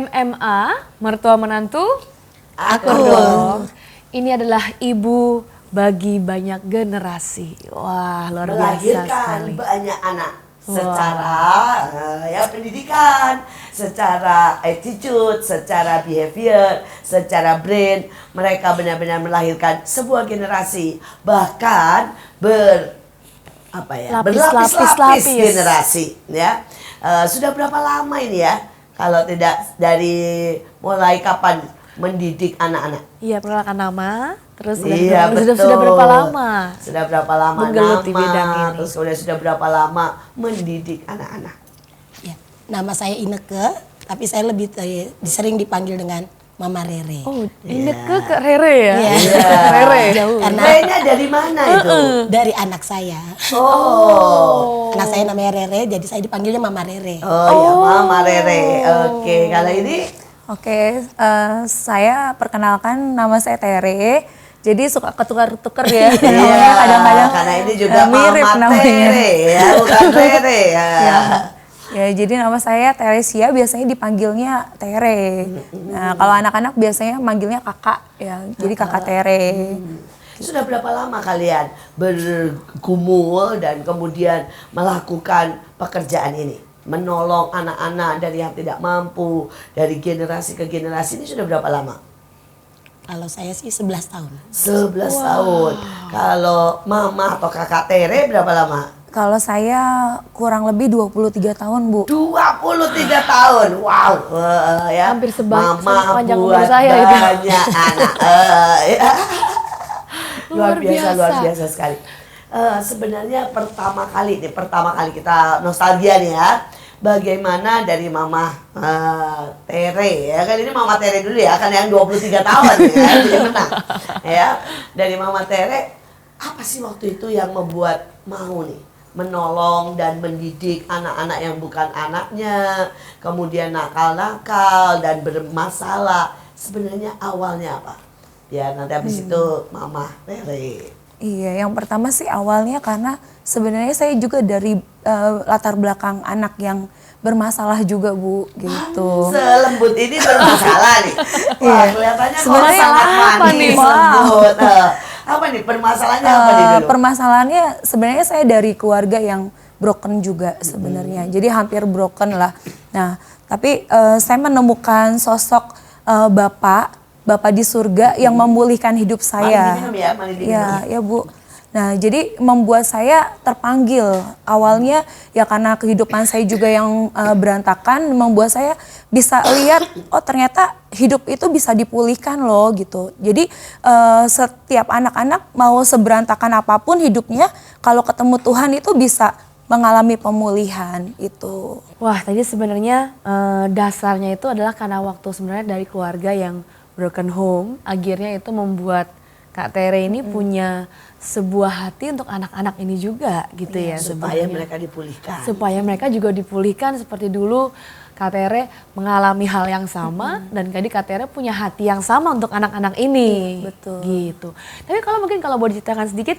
MMA, mertua menantu, Aku dong. Ini adalah ibu bagi banyak generasi. Wah, luar biasa melahirkan sekali. banyak anak secara ya pendidikan, secara attitude, secara behavior, secara brain. Mereka benar-benar melahirkan sebuah generasi, bahkan berlapis-lapis generasi ya. Sudah berapa lama ini ya? Kalau tidak dari mulai kapan mendidik anak-anak? Iya, perkenalkan nama, terus Iya, sudah berapa lama? Sudah berapa lama menggeluti nama, bidang ini? terus kemudian sudah berapa lama mendidik anak-anak? Ya, nama saya Ineke, tapi saya lebih sering dipanggil dengan Mama Rere. Oh, Ineke ke Rere ya? Iya. Rere. Karena Rere-nya dari mana itu? dari anak saya. Oh. Anak saya namanya Rere, jadi saya dipanggilnya Mama Rere. Oh ya, Mama Rere. Oke, kalau ini Oke, saya perkenalkan nama saya Tere. Jadi suka ketukar-tukar ya. iya, namanya kadang-kadang karena ini juga mirip Mama namanya. Tere ya, bukan Rere ya. Ya, jadi nama saya Teresia, biasanya dipanggilnya Tere. Nah, kalau anak-anak biasanya manggilnya kakak ya. Jadi kakak Tere. Sudah berapa lama kalian bergumul dan kemudian melakukan pekerjaan ini? Menolong anak-anak dari yang tidak mampu, dari generasi ke generasi, ini sudah berapa lama? Kalau saya sih 11 tahun. 11 tahun. Kalau mama atau kakak Tere berapa lama? Kalau saya kurang lebih 23 tahun, Bu. 23 tahun. Wow. Ya. Hampir mama sepanjang buat umur saya itu. banyak anak. Ya. Luar biasa sekali. Sebenarnya pertama kali kita nostalgia nih ya. Bagaimana dari Mama Tere ya, kan ini Mama Tere dulu ya, kan yang 23 tahun ya, jadi menang ya. Dari Mama Tere, apa sih waktu itu yang membuat mau nih menolong dan mendidik anak-anak yang bukan anaknya, kemudian nakal-nakal dan bermasalah? Sebenarnya awalnya apa? Ya nanti habis itu Mama Tere. Iya, yang pertama sih awalnya karena sebenarnya saya juga dari latar belakang anak yang bermasalah juga, Bu, gitu. Selembut ini bermasalah nih. Wah, kelihatannya kok Sebenarnya sangat apa manis, nih? lembut. Apa nih permasalahannya apa nih dulu? Permasalahannya sebenarnya saya dari keluarga yang broken juga sebenarnya. Jadi hampir broken lah. Nah, tapi saya menemukan sosok Bapak di surga yang memulihkan hidup saya. Mari diminum ya, mari diminum. Ya, Bu. Nah, jadi membuat saya terpanggil. Awalnya ya karena kehidupan saya juga yang berantakan, membuat saya bisa lihat, oh ternyata hidup itu bisa dipulihkan loh gitu. Jadi setiap anak-anak mau seberantakan apapun hidupnya, kalau ketemu Tuhan itu bisa mengalami pemulihan itu. Wah, tadi sebenarnya dasarnya itu adalah karena waktu sebenarnya dari keluarga yang broken home, akhirnya itu membuat Kak Tere ini punya sebuah hati untuk anak-anak ini juga gitu ya. Supaya sebenarnya. mereka dipulihkan. Supaya mereka juga dipulihkan seperti dulu Kak Tere mengalami hal yang sama dan tadi Kak Tere punya hati yang sama untuk anak-anak ini. Betul. Gitu. Tapi kalau boleh diceritakan sedikit,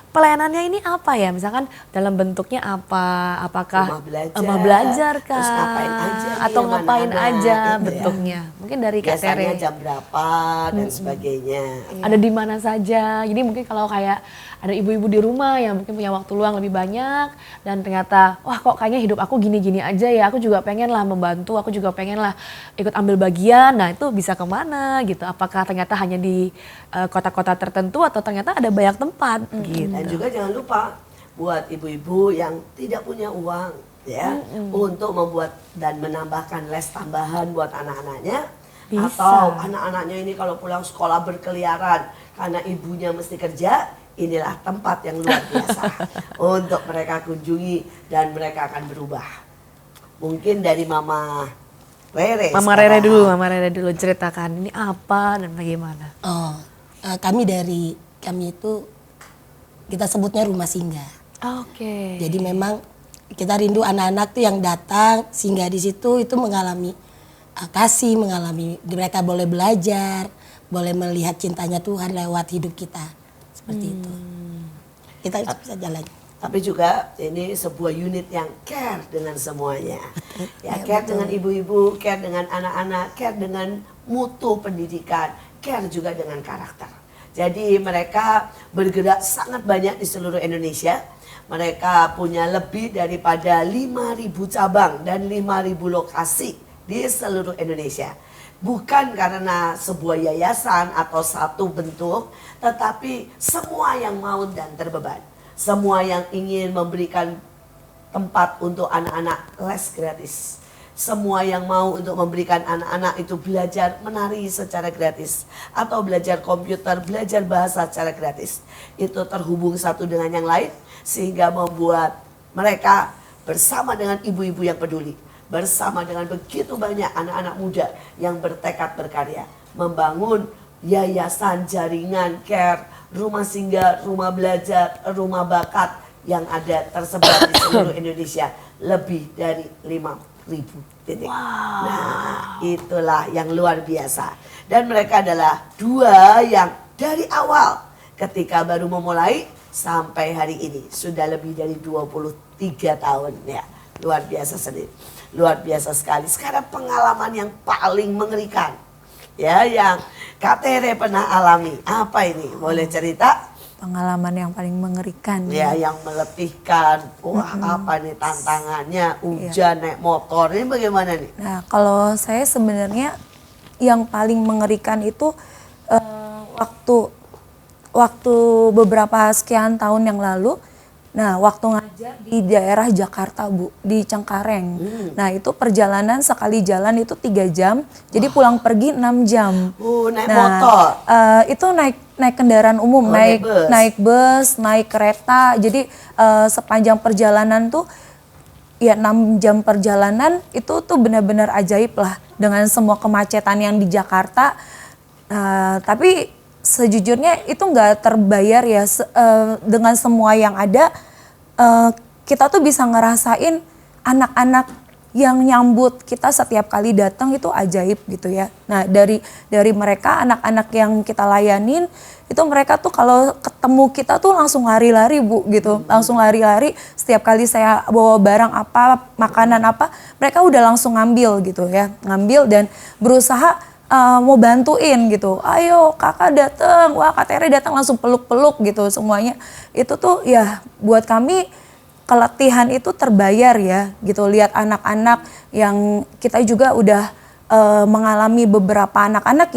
pelayanannya ini apa ya? Misalkan dalam bentuknya apa? Apakah Rumah belajar kah? terus ngapain aja nih atau sama ngapain anak-anak, aja gitu ya. bentuknya? Mungkin dari Kak Tere. Biasanya jam berapa dan sebagainya. Ada di mana saja. Jadi mungkin kalau kayak ada ibu-ibu di rumah yang mungkin punya waktu luang lebih banyak dan ternyata wah kok kayaknya hidup aku gini-gini aja ya, aku juga pengen lah membantu, aku juga pengen lah ikut ambil bagian. Nah itu bisa kemana gitu? Apakah ternyata hanya di kota-kota tertentu atau ternyata ada banyak tempat gitu? Dan juga jangan lupa buat ibu-ibu yang tidak punya uang ya untuk membuat dan menambahkan les tambahan buat anak-anaknya. Bisa. Atau anak-anaknya ini kalau pulang sekolah berkeliaran karena ibunya mesti kerja, inilah tempat yang luar biasa untuk mereka kunjungi dan mereka akan berubah. Mungkin dari Mama Rere. Mama Rere dulu ceritakan ini apa dan bagaimana. Oh, kami itu kita sebutnya rumah singgah. Oke. Jadi memang kita rindu anak-anak tuh yang datang singgah di situ itu mengalami kasih, mereka boleh belajar, boleh melihat cintanya Tuhan lewat hidup kita. Seperti itu. Kita bisa jalan. tapi juga ini sebuah unit yang care dengan semuanya. Ya, care dengan ibu-ibu, care dengan anak-anak, care dengan mutu pendidikan, care juga dengan karakter. Jadi mereka bergerak sangat banyak di seluruh Indonesia. Mereka punya lebih daripada 5.000 cabang dan 5.000 lokasi di seluruh Indonesia. Bukan karena sebuah yayasan atau satu bentuk, tetapi semua yang mau dan terbeban. Semua yang ingin memberikan tempat untuk anak-anak les gratis. Semua yang mau untuk memberikan anak-anak itu belajar menari secara gratis. Atau belajar komputer, belajar bahasa secara gratis. Itu terhubung satu dengan yang lain sehingga membuat mereka bersama dengan ibu-ibu yang peduli. Bersama dengan begitu banyak anak-anak muda yang bertekad berkarya. Membangun yayasan, jaringan, care, rumah singgah, rumah belajar, rumah bakat yang ada tersebar di seluruh Indonesia. Lebih dari 5.000 titik. Wow. Nah, itulah yang luar biasa. Dan mereka adalah dua yang dari awal ketika baru memulai sampai hari ini sudah lebih dari 23 tahun ya. Luar biasa sedih. Luar biasa sekali. Sekarang pengalaman yang paling mengerikan ya yang Kak Tere pernah alami. Apa ini? Boleh cerita? Pengalaman yang paling mengerikan. Ya, yang meletihkan. Wah, apa nih tantangannya? Hujan, naik motor. Ini bagaimana nih? Nah, kalau saya sebenarnya yang paling mengerikan itu waktu beberapa sekian tahun yang lalu. Nah, waktu ngajar di daerah Jakarta, Bu, di Cengkareng. Nah, itu perjalanan sekali jalan itu 3 jam, jadi pulang pergi 6 jam. Naik motor? Itu naik kendaraan umum, naik bus, naik kereta. Jadi sepanjang perjalanan tuh ya 6 jam perjalanan itu tuh benar-benar ajaib lah dengan semua kemacetan yang di Jakarta. Tapi sejujurnya itu nggak terbayar ya dengan semua yang ada. Kita tuh bisa ngerasain anak-anak yang nyambut kita setiap kali datang itu ajaib gitu ya. Nah dari mereka anak-anak yang kita layanin itu mereka tuh kalau ketemu kita tuh langsung lari-lari Bu gitu. Langsung lari-lari setiap kali saya bawa barang apa, makanan apa, mereka udah langsung ngambil gitu ya. Ngambil dan berusaha mau bantuin gitu. Ayo kakak datang, wah Kak Tere datang langsung peluk-peluk gitu semuanya. Itu tuh ya buat kami keletihan itu terbayar ya gitu. Lihat anak-anak yang kita juga udah mengalami beberapa anak-anak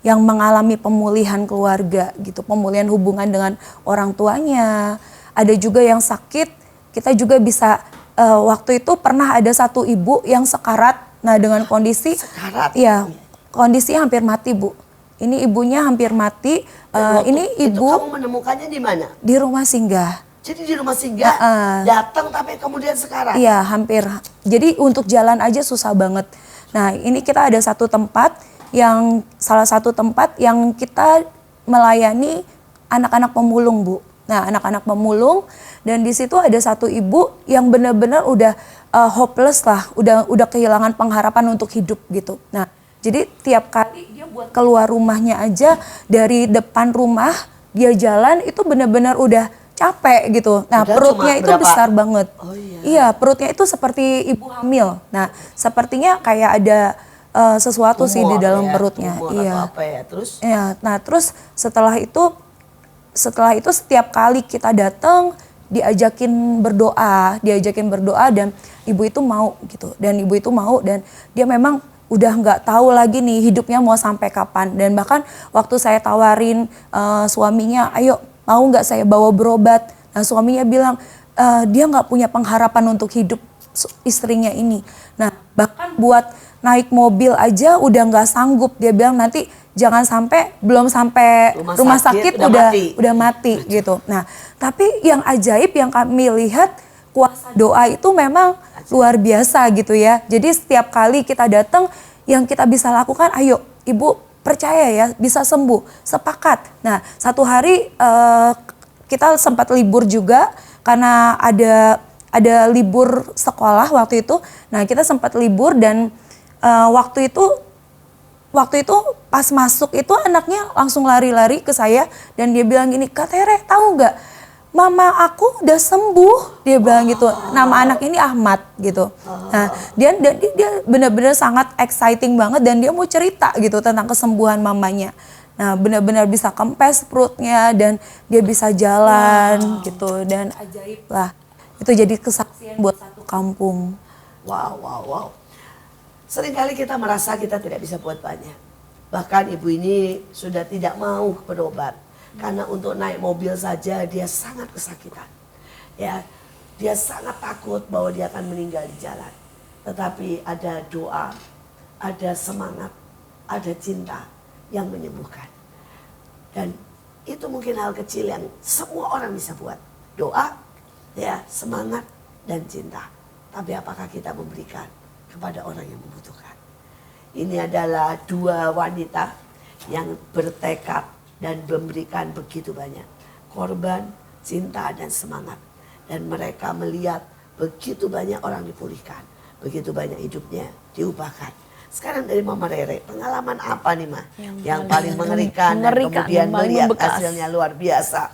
yang mengalami pemulihan keluarga gitu. Pemulihan hubungan dengan orang tuanya. Ada juga yang sakit, kita juga bisa waktu itu pernah ada satu ibu yang sekarat. Nah dengan kondisi Sekarat? Ya kondisi hampir mati Bu. Ini ibunya hampir mati. Ini ibu itu kamu menemukannya di mana? di rumah singgah. Jadi di rumah singgah datang tapi kemudian sekarat? Iya hampir. Jadi untuk jalan aja susah banget. Nah ini kita ada salah satu tempat yang kita melayani anak-anak pemulung Bu. Nah anak-anak pemulung dan di situ ada satu ibu yang benar-benar udah hopeless lah, udah kehilangan pengharapan untuk hidup gitu. Nah jadi tiap kali dia buat keluar rumahnya aja dari depan rumah dia jalan itu benar-benar udah capek gitu. Nah perutnya itu besar banget. Oh, iya. Iya perutnya itu seperti ibu hamil. Nah sepertinya kayak ada sesuatu sih di dalam perutnya. Iya. Atau apa ya? Terus? Iya. Nah terus setelah itu setiap kali kita datang diajakin berdoa dan ibu itu mau gitu. Dan ibu itu mau dan dia memang udah nggak tahu lagi nih hidupnya mau sampai kapan. Dan bahkan waktu saya tawarin suaminya, ayo mau nggak saya bawa berobat. Nah suaminya bilang dia nggak punya pengharapan untuk hidup istrinya ini. Nah bahkan buat naik mobil aja udah nggak sanggup. Dia bilang nanti jangan sampai belum sampai rumah sakit udah mati gitu. Nah tapi yang ajaib yang kami lihat kuasa doa itu memang luar biasa gitu ya. Jadi setiap kali kita datang yang kita bisa lakukan, ayo ibu percaya ya bisa sembuh, sepakat. Nah satu hari kita sempat libur juga karena ada libur sekolah waktu itu. Nah kita sempat libur dan waktu itu pas masuk itu anaknya langsung lari-lari ke saya dan dia bilang gini, Kak Tere tahu nggak mama aku udah sembuh, dia bilang gitu. Nama anak ini Ahmad gitu. Nah, dia benar-benar sangat exciting banget dan dia mau cerita gitu tentang kesembuhan mamanya. Nah, benar-benar bisa kempes perutnya dan dia bisa jalan gitu, dan ajaib lah. Itu jadi kesaksian buat satu kampung. Wow, wow, wow. Seringkali kita merasa kita tidak bisa buat banyak. Bahkan ibu ini sudah tidak mau berobat. Karena untuk naik mobil saja dia sangat kesakitan. Ya, dia sangat takut bahwa dia akan meninggal di jalan. Tetapi ada doa, ada semangat, ada cinta yang menyembuhkan. Dan itu mungkin hal kecil yang semua orang bisa buat. Doa, ya, semangat dan cinta. Tapi apakah kita memberikan kepada orang yang membutuhkan? Ini adalah dua wanita yang bertekad dan memberikan begitu banyak korban, cinta, dan semangat. Dan mereka melihat begitu banyak orang dipulihkan, begitu banyak hidupnya diubahkan. Sekarang dari Mama Rere, pengalaman apa nih Ma? Yang paling mengerikan dan kemudian melihat hasilnya luar biasa.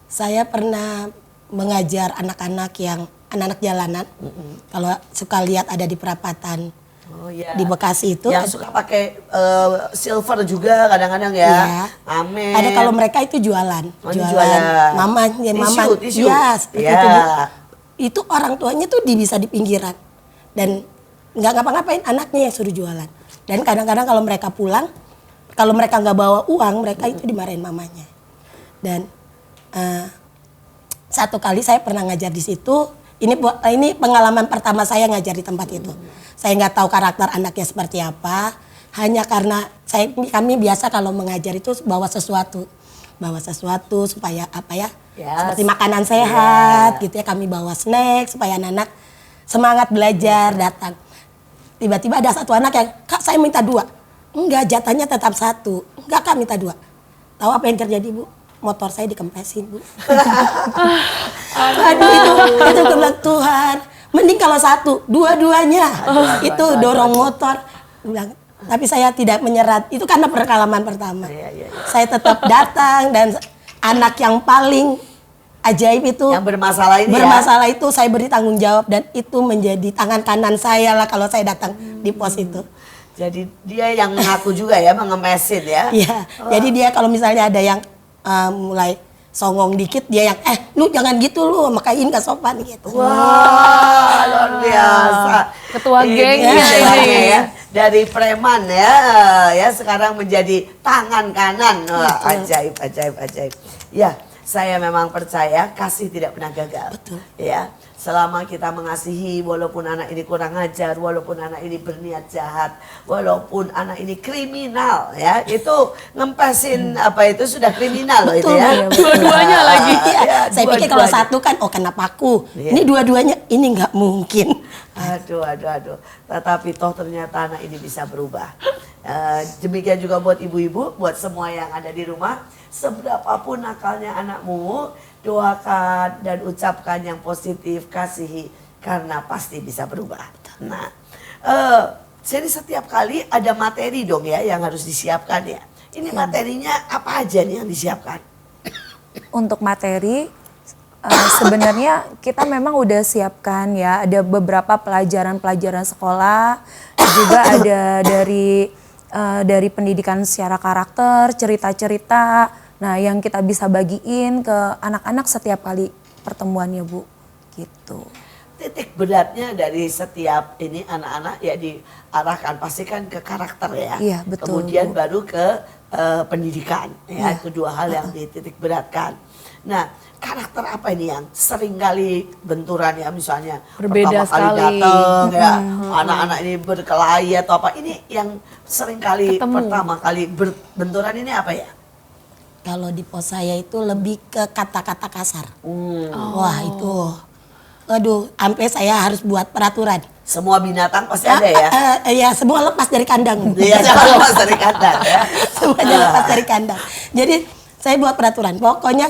Saya pernah mengajar anak-anak yang anak-anak jalanan. Kalau suka lihat ada di perapatan. Oh, iya. Di Bekasi itu yang suka pakai silver juga kadang-kadang ya. Iya. Amin. Ada kalau mereka itu jualan, jualan. mama, Tisu. ya seperti Ya. itu Bu. Itu orang tuanya tuh bisa di pinggiran dan nggak ngapa-ngapain, anaknya yang suruh jualan. Dan kadang-kadang kalau mereka pulang, kalau mereka nggak bawa uang, mereka itu dimarahin mamanya. Dan satu kali saya pernah ngajar di situ. Ini pengalaman pertama saya ngajar di tempat itu. Saya nggak tahu karakter anaknya seperti apa. Hanya karena kami biasa kalau mengajar itu bawa sesuatu supaya apa ya? Yes. Seperti makanan sehat gitu ya. Kami bawa snack supaya anak-anak semangat belajar datang. Tiba-tiba ada satu anak yang, Kak saya minta 2. Enggak, jatahnya tetap 1. Enggak Kak, minta 2. Tahu apa yang terjadi Bu? Motor saya dikempesin Bu. Aduh itu bilang Tuhan, mending kalau 1, dua-duanya itu dorong motor. Bilang, tapi saya tidak menyerah, itu karena pengalaman pertama. Saya tetap datang dan anak yang paling ajaib itu yang bermasalah ini itu saya beri tanggung jawab dan itu menjadi tangan kanan saya lah kalau saya datang di pos itu. Jadi dia yang mengaku juga ya, mengemesin ya. Iya, jadi dia kalau misalnya ada yang mulai songong dikit, dia yang lu jangan gitu lu, makain gak sopan gitu. Wah, luar biasa. Ketua gengnya ini ya. Dari preman ya sekarang menjadi tangan kanan. Wah, ajaib. Ya, saya memang percaya kasih tidak pernah gagal. Betul. Ya, selama kita mengasihi, walaupun anak ini kurang ajar, walaupun anak ini berniat jahat, walaupun anak ini kriminal, ya itu ngempesin apa itu sudah kriminal loh itu ya. Dua-duanya lagi. Saya pikir kalau 1 kan, oh kenapa aku? Ini dua-duanya, ini nggak mungkin. Aduh. Tetapi toh ternyata anak ini bisa berubah. Demikian juga buat ibu-ibu, buat semua yang ada di rumah. Seberapapun nakalnya anakmu, doakan dan ucapkan yang positif, kasihi, karena pasti bisa berubah. Nah, jadi setiap kali ada materi dong ya yang harus disiapkan ya. Ini materinya apa aja nih yang disiapkan? Untuk materi sebenarnya kita memang udah siapkan ya, ada beberapa pelajaran sekolah, juga ada dari pendidikan secara karakter, cerita-cerita. Nah, yang kita bisa bagiin ke anak-anak setiap kali pertemuannya Bu, gitu. Titik beratnya dari setiap ini anak-anak ya diarahkan pasti kan ke karakter ya. Iya, betul. Kemudian baru ke pendidikan ya, Iya. itu 2 hal yang dititik beratkan. Nah, karakter apa ini yang sering kali benturan ya, misalnya Berbeda pertama kali sekali. datang ya, anak-anak ini berkelahi atau apa, ini yang sering kali Ketemu. pertama kali benturan ini apa ya? Kalau di pos saya itu lebih ke kata-kata kasar. Wah itu, aduh, sampai saya harus buat peraturan. Semua binatang pasti ada ya? Ya semua lepas dari kandang. Iya, jangan lepas dari kandang ya. Semuanya lepas dari kandang. Jadi saya buat peraturan. Pokoknya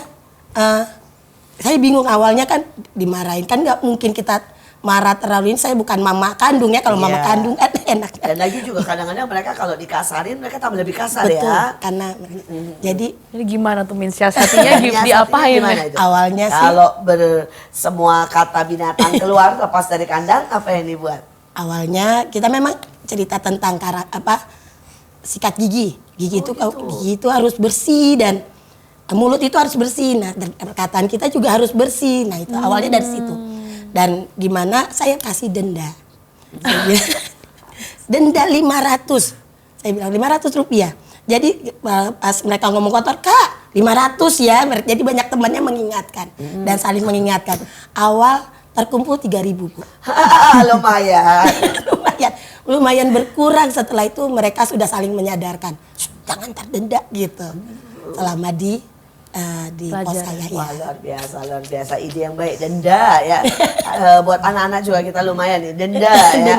saya bingung awalnya kan dimarahin. Kan nggak mungkin kita marah terlalu ini, saya bukan mama kandung ya. Kalau mama Iya. kandung kan enak. Dan lagi juga kadang-kadang mereka kalau dikasarin mereka tambah lebih kasar Betul, ya. karena jadi Jadi gimana tuh mensiasatinya Menyiasatinya diapain? gimana itu? awalnya sih Kalau semua kata binatang keluar lepas dari kandang, apa yang dibuat? awalnya kita memang cerita tentang sikat gigi. Gigi itu harus bersih dan mulut itu harus bersih. Nah, dan perkataan kita juga harus bersih. Nah, itu awalnya dari situ. Dan gimana saya kasih denda. Saya bilang, denda 500. Saya bilang 500 rupiah. Jadi pas mereka ngomong kotor, Kak, 500 ya. Jadi banyak temannya mengingatkan dan saling mengingatkan. Awal terkumpul 3.000, Bu. Lumayan. lumayan berkurang. Setelah itu mereka sudah saling menyadarkan, jangan terdenda gitu. Selama di pos Pelajaran. saya Wah, ya. luar biasa ide yang baik. Denda ya. Buat anak-anak juga kita lumayan nih, denda ya.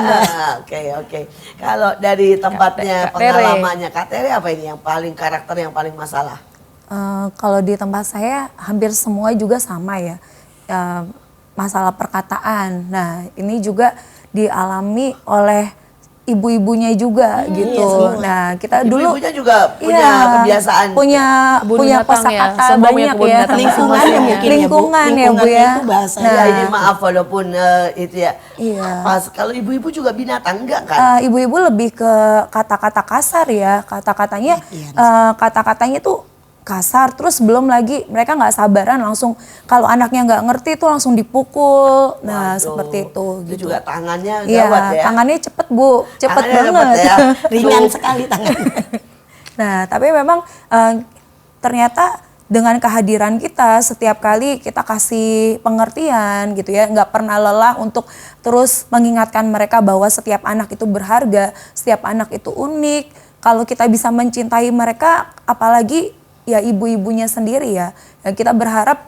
Oke. Kalau dari tempatnya Kak Tere. pengalamannya Kak Tere, apa ini yang paling karakter yang paling masalah? Kalau di tempat saya hampir semua juga sama ya. Masalah perkataan. Nah, ini juga dialami oleh ibu-ibunya juga gitu. semua. Nah, kita dulu Ibu-ibunya juga punya iya, kebiasaan. punya Kebun punya binatang ya, kosakata semua punya banyak kebun ya. binatang Lingkungan masing-masing yang ya. mungkin ya, Bu. Lingkungan ya, Bu Lingkungannya ya. itu bahasa. Ya Nah, ini maaf walaupun itu ya. Iya. Pas kalau ibu-ibu juga binatang enggak kan? Ibu-ibu lebih ke kata-kata kasar ya, kata-katanya tuh kasar, terus belum lagi mereka nggak sabaran langsung kalau anaknya nggak ngerti itu langsung dipukul. Nah, Waduh, seperti itu gitu. juga tangannya Iya, gawat ya. tangannya cepet, Bu, cepet Tangannya banget. cepet ya. Ringan sekali tangannya. Nah, tapi memang ternyata dengan kehadiran kita setiap kali kita kasih pengertian gitu ya, nggak pernah lelah untuk terus mengingatkan mereka bahwa setiap anak itu berharga, setiap anak itu unik. Kalau kita bisa mencintai mereka, apalagi ya ibu-ibunya sendiri ya, kita berharap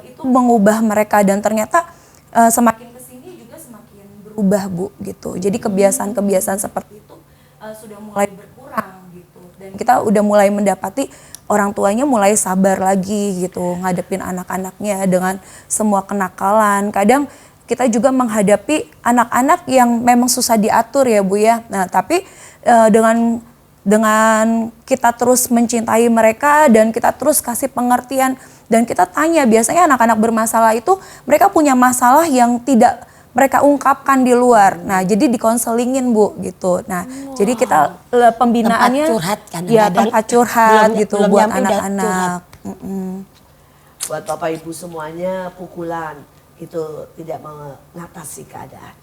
itu mengubah mereka dan ternyata semakin kesini juga semakin berubah, Bu, gitu. Jadi kebiasaan-kebiasaan seperti itu sudah mulai berkurang gitu, dan kita udah mulai mendapati orang tuanya mulai sabar lagi gitu ngadepin anak-anaknya dengan semua kenakalan. Kadang kita juga menghadapi anak-anak yang memang susah diatur ya, Bu ya. Nah, tapi dengan kita terus mencintai mereka dan kita terus kasih pengertian dan kita tanya, biasanya anak-anak bermasalah itu mereka punya masalah yang tidak mereka ungkapkan di luar. Nah, jadi dikonselingin, Bu, gitu. Nah, jadi kita pembinaannya Tempat curhat kan, ya kadang tempat curhat belum- gitu belum buat nyampe udah anak-anak. Buat Bapak Ibu semuanya, pukulan itu tidak mengatasi keadaan.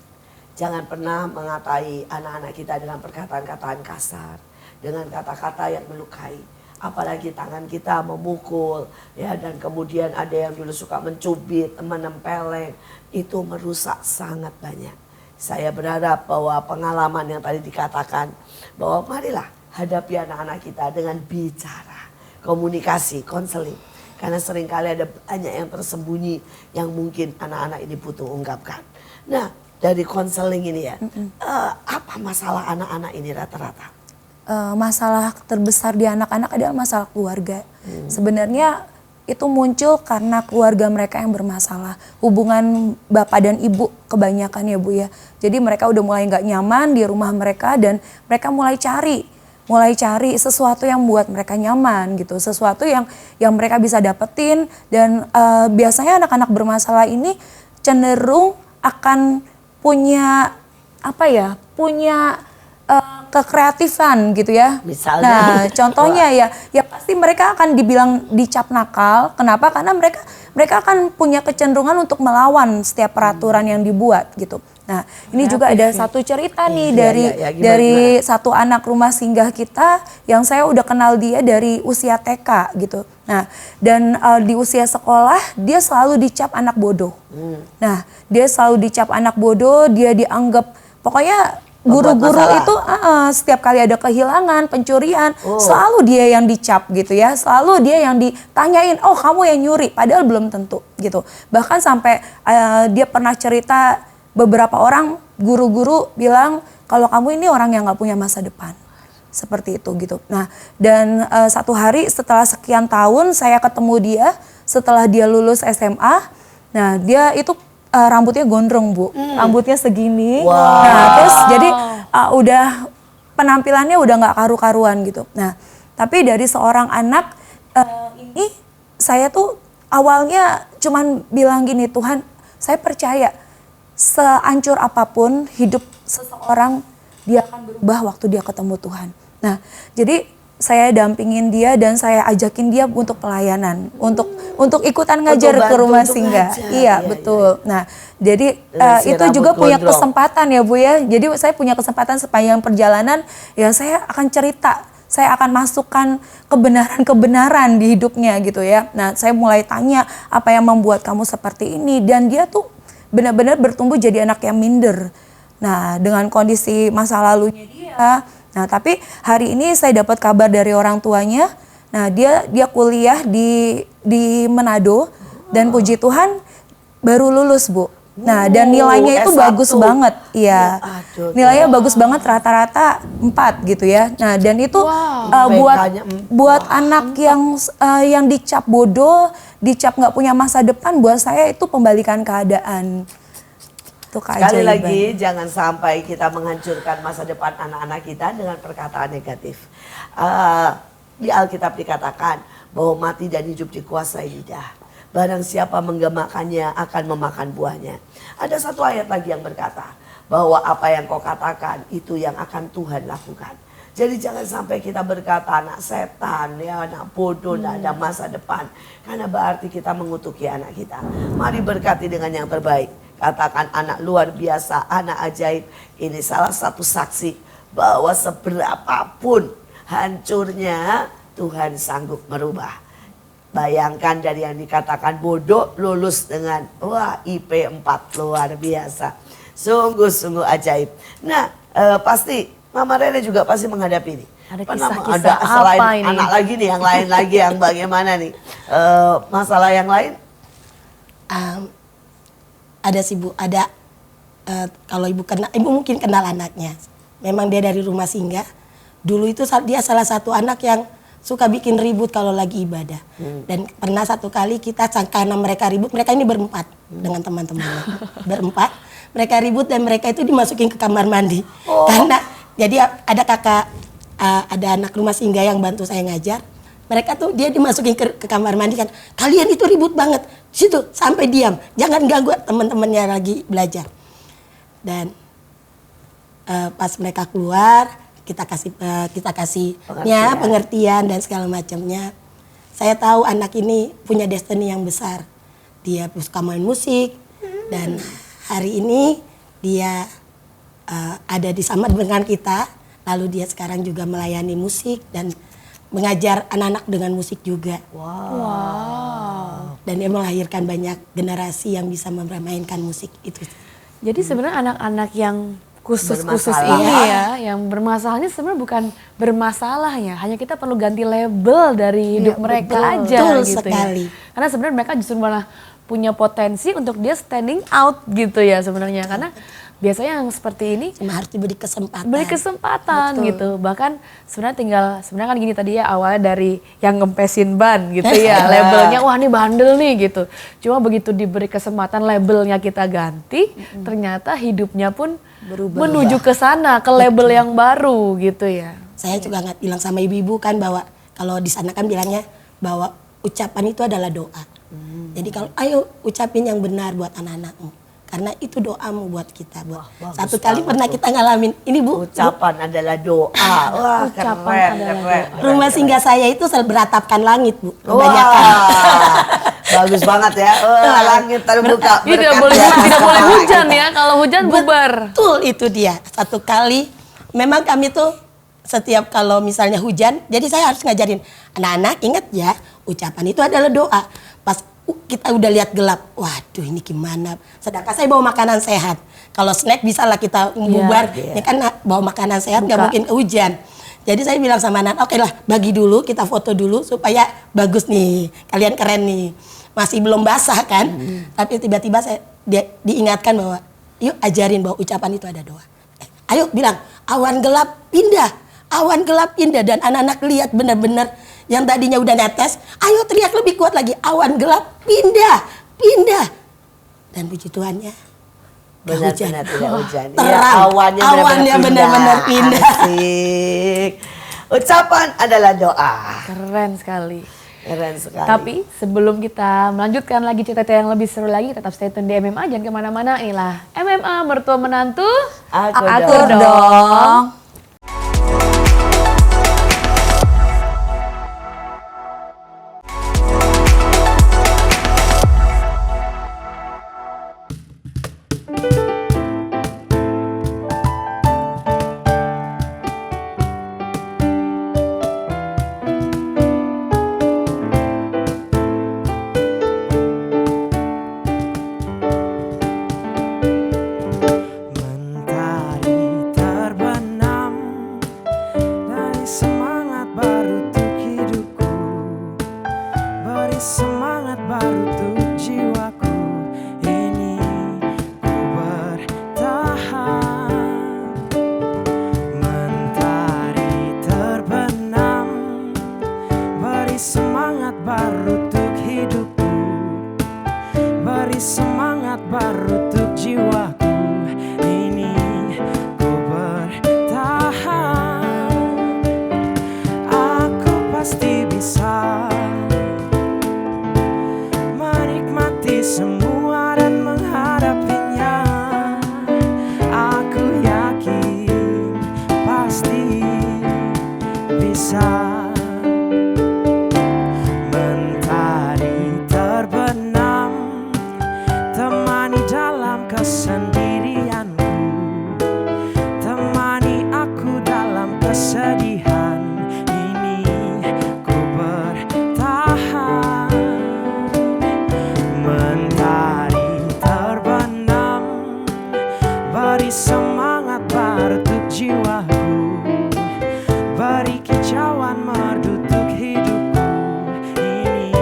Jangan pernah mengatai anak-anak kita dengan perkataan-kataan kasar, dengan kata-kata yang melukai. Apalagi tangan kita memukul, ya, dan kemudian ada yang dulu suka mencubit, menempeleng, itu merusak sangat banyak. Saya berharap bahwa pengalaman yang tadi dikatakan, bahwa marilah hadapi anak-anak kita dengan bicara, komunikasi, konseling. Karena seringkali ada banyak yang tersembunyi yang mungkin anak-anak ini butuh ungkapkan. Nah, dari konseling ini ya, apa masalah anak-anak ini rata-rata? Masalah terbesar di anak-anak adalah masalah keluarga. Sebenarnya itu muncul karena keluarga mereka yang bermasalah. Hubungan bapak dan ibu kebanyakan ya, Bu ya. Jadi mereka udah mulai nggak nyaman di rumah mereka dan mereka mulai cari sesuatu yang buat mereka nyaman gitu, sesuatu yang mereka bisa dapetin. Dan biasanya anak-anak bermasalah ini cenderung akan punya kekreatifan gitu ya. Misalnya? Nah, contohnya ya pasti mereka akan dibilang dicap nakal. Kenapa? Karena mereka akan punya kecenderungan untuk melawan setiap peraturan yang dibuat gitu. Nah, ini juga ada satu cerita nih dari satu anak rumah singgah kita yang saya udah kenal dia dari usia TK gitu. Nah, dan di usia sekolah dia selalu dicap anak bodoh. Nah, dia selalu dicap anak bodoh, dia dianggap pokoknya guru-guru itu setiap kali ada kehilangan, pencurian, selalu dia yang dicap gitu ya. Selalu dia yang ditanyain, "Oh, kamu yang nyuri," padahal belum tentu gitu. Bahkan sampai dia pernah cerita, beberapa orang guru-guru bilang kalau kamu ini orang yang nggak punya masa depan. Seperti itu gitu. Nah, dan satu hari setelah sekian tahun saya ketemu dia setelah dia lulus SMA. Nah, dia itu rambutnya gondrong Bu, rambutnya segini. Wow. Nah terus jadi udah penampilannya udah nggak karu-karuan gitu. Nah tapi dari seorang anak ini saya tuh awalnya cuman bilang gini, Tuhan saya percaya seancur apapun hidup seseorang dia akan berubah waktu dia ketemu Tuhan. Nah jadi saya dampingin dia dan saya ajakin dia untuk pelayanan, untuk ikutan ngajar ke rumah singgah. Iya, betul. Nah, jadi itu juga punya kesempatan ya Bu ya. Jadi saya punya kesempatan sepanjang perjalanan ya saya akan cerita, saya akan masukkan kebenaran-kebenaran di hidupnya gitu ya. Nah, saya mulai tanya apa yang membuat kamu seperti ini dan dia tuh benar-benar bertumbuh jadi anak yang minder. Nah, dengan kondisi masa lalunya dia. Nah, tapi hari ini saya dapat kabar dari orang tuanya. Nah, dia kuliah di Manado dan puji Tuhan baru lulus, Bu. Nah, dan nilainya itu S1. bagus banget. Iya. Nilainya bagus banget, rata-rata 4 gitu ya. Nah, dan itu buat anak yang dicap bodoh, dicap nggak punya masa depan, buat saya itu pembalikan keadaan. Sekali lagi jangan sampai kita menghancurkan masa depan anak-anak kita dengan perkataan negatif. Di Alkitab dikatakan bahwa mati dan hidup dikuasai lidah. Barang siapa menggemakannya akan memakan buahnya. Ada satu ayat lagi yang berkata bahwa apa yang kau katakan itu yang akan Tuhan lakukan. Jadi jangan sampai kita berkata anak setan, ya anak bodoh, tidak ada masa depan. Karena berarti kita mengutuki anak kita. Mari berkati dengan yang terbaik. Katakan anak luar biasa, anak ajaib. Ini salah satu saksi bahwa seberapapun hancurnya Tuhan sanggup merubah. Bayangkan dari yang dikatakan bodoh lulus dengan IP 4 luar biasa. Sungguh-sungguh ajaib. Nah pasti Mama Rere juga pasti menghadapi ini. Ada kisah-kisah ada selain apa ini? anak lagi nih, yang lain lagi yang bagaimana nih? Masalah yang lain? Ada sih Bu, ada kalau ibu mungkin kenal anaknya. Memang dia dari rumah singgah. Dulu itu dia salah satu anak yang suka bikin ribut kalau lagi ibadah. Dan pernah satu kali kita karena mereka ribut, mereka ini berempat dengan teman-temannya. Berempat, mereka ribut dan mereka itu dimasukin ke kamar mandi. Karena jadi ada kakak, ada anak rumah singgah yang bantu saya ngajar. Mereka tuh dia dimasukin ke kamar mandi kan. Kalian itu ribut banget. Situ sampai diam. Jangan ganggu teman-temannya lagi belajar. Dan pas mereka keluar, kita kasih pengertian dan segala macamnya. Saya tahu anak ini punya destiny yang besar. Dia suka main musik dan hari ini dia ada di sama dengan kita. Lalu dia sekarang juga melayani musik dan mengajar anak-anak dengan musik juga. Wow. Dan dia melahirkan banyak generasi yang bisa memainkan musik itu. Jadi sebenarnya anak-anak yang khusus ini ya, yang bermasalahnya sebenarnya bukan bermasalahnya, hanya kita perlu ganti label dari hidup mereka aja gitu sekali. Ya. Karena sebenarnya mereka justru malah punya potensi untuk dia standing out gitu ya sebenarnya, karena biasanya yang seperti ini cuma harus diberi kesempatan. Beri kesempatan gitu. Bahkan sebenarnya kan gini tadi ya, awalnya dari yang ngempesin ban gitu ya. Labelnya wah ini bandel nih gitu. Cuma begitu diberi kesempatan labelnya kita ganti, ternyata hidupnya pun berubah. Menuju ke sana, ke label yang baru gitu ya. Saya juga nggak bilang sama ibu-ibu kan bahwa kalau di sana kan bilangnya bahwa ucapan itu adalah doa. Jadi kalau ayo ucapin yang benar buat anak-anakmu. Karena itu doamu buat kita. Satu kali pernah kita ngalamin, ini Bu. Ucapan adalah doa. Wah keren. Rumah singgah saya itu beratapkan langit Bu, kebanyakan. Bagus banget ya, langit terbuka. Tidak boleh hujan ya, kalau hujan bubar. Betul itu dia. Satu kali, memang kami tuh setiap kalau misalnya hujan, jadi saya harus ngajarin anak-anak ingat ya, ucapan itu adalah doa. Pas kita udah lihat gelap, waduh ini gimana. Sedangkan saya bawa makanan sehat. Kalau snack bisa lah kita bubar. Ini kan bawa makanan sehat nggak mungkin hujan. Jadi saya bilang sama anak, oke lah bagi dulu, kita foto dulu supaya bagus nih. Kalian keren nih. Masih belum basah kan. Tapi tiba-tiba saya diingatkan bahwa yuk ajarin bahwa ucapan itu ada doa. Ayo bilang awan gelap pindah. Awan gelap pindah dan anak-anak lihat benar-benar yang tadinya udah netes, ayo teriak lebih kuat lagi, awan gelap pindah, pindah. Dan puji Tuhan ya, Benar-benar tidak hujan. Terang. Ya, awannya Awannya benar-benar pindah. Asik. Ucapan adalah doa. Keren sekali. Keren sekali. Tapi sebelum kita melanjutkan lagi cerita yang lebih seru lagi, tetap stay tune di MMA, jangan kemana-mana. Inilah MMA Mertua Menantu. Aku dong. Mentari terbenam dari semangat baru untuk hidupku, beri semangat baru untuk jiwaku. Ini ku bertahan. Mentari terbenam, beri semangat baru untuk hidupku, beri semangat baru untuk jiwaku. Ini ku bertahan. Aku pasti bisa menikmati semua dan menghadapinya. Aku yakin pasti bisa. Mentari terbenam, temani dalam kesendirianku, temani aku dalam kesedihan. Ini ku bertahan. Mentari terbenam, beri semangat baru untuk jiwaku, beri kicauan merdu untuk hidupku. Ini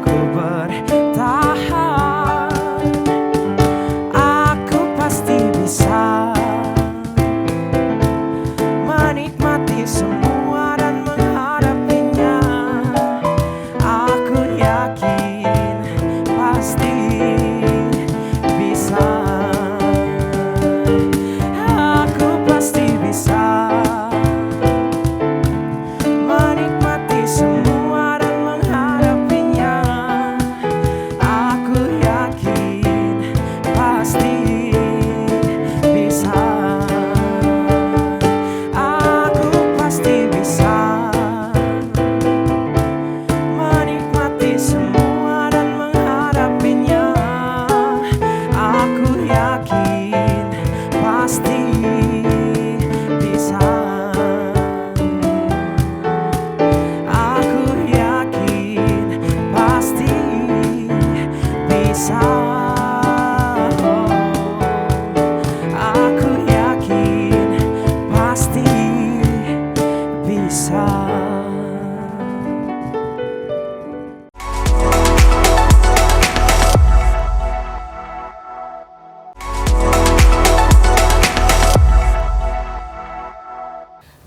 ku bertahan. Aku pasti bisa menikmati semua dan menghadapinya. Aku yakin pasti bisa. Aku pasti bisa menikmati semua dan menghadapinya. Aku yakin pasti bisa. Aku pasti bisa menikmati semua dan menghadapinya. Aku yakin pasti bisa. Aku yakin pasti bisa. Aku yakin pasti bisa.